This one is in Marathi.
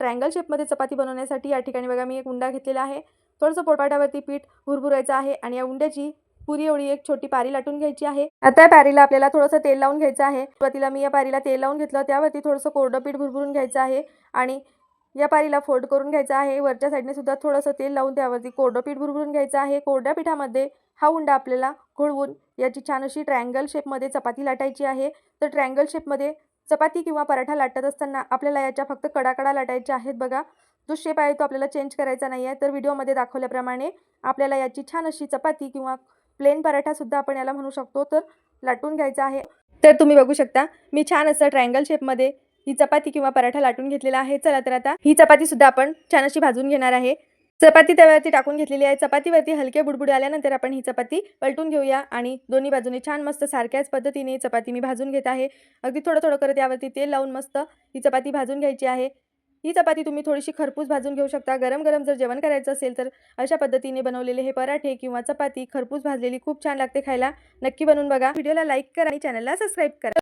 ट्रायंगल शेपमध्ये चपाती बनवण्यासाठी या ठिकाणी बघा मी एक उंडा घेतलेला आहे। थोडंसं पोळपाटावरती पीठ भुरभुरायचं आहे आणि या उंड्याची पुरी एवढी एक छोटी पारी लाटून घ्यायची आहे। आता या पारीला आपल्याला थोडंसं तेल लावून घ्यायचं आहे। सुरुवातीला मी या पारीला तेल लावून घेतलं, त्यावरती थोडंसं कोरडं पीठ भुरभुरून घ्यायचं आहे आणि या पारीला फोल्ड करून घ्यायचं आहे। वरच्या साईडने सुद्धा थोडंसं तेल लावून त्यावरती कोरडं पीठ भुरभुरून घ्यायचं आहे। कोरड्या पिठामध्ये हा उंडा आपल्याला घोळवून याची छान अशी ट्रायंगल शेपमध्ये चपाती लाटायची आहे। तर ट्रायंगल शेपमध्ये चपाती किंवा पराठा लाटत असताना आपल्याला याच्या फक्त कडा लाटायच्या आहेत बघा। जो शेप आहे तो आपल्याला चेंज करायचा नाही आहे। तर व्हिडिओमध्ये दाखवल्याप्रमाणे आपल्याला याची छान अशी चपाती किंवा प्लेन पराठा सुद्धा आपण याला म्हणू शकतो तर लाटून घ्यायचा आहे। तर तुम्ही बघू शकता मी छान असं ट्रायंगल शेपमध्ये ही चपाती किंवा पराठा लाटून घेतलेला आहे। चला तर आता ही चपाती सुद्धा आपण छान अशी भाजून घेणार आहे। चपाती तव्यावरती टाकून घेतलेली आहे। चपातीवरती हलके बुडबुडे आल्यानंतर आपण ही चपाती पलटून घेऊया आणि दोन्ही बाजूने छान मस्त सारख्याच पद्धतीने चपाती मी भाजून घेत आहे। अगदी थोडं करत यावरती तेल लावून मस्त ही चपाती भाजून घ्यायची आहे। ही चपाती तुम्ही थोडीशी खरपूस भाजून घेऊ शकता। गरम जर जेवण करायचं असेल तर अशा पद्धतीने बनवलेले हे पराठे किंवा चपाती खरपूस भाजलेली खूप छान लागते खायला। नक्की बनवून बघा। व्हिडिओला लाईक करा आणि चॅनलला सबस्क्राईब करा।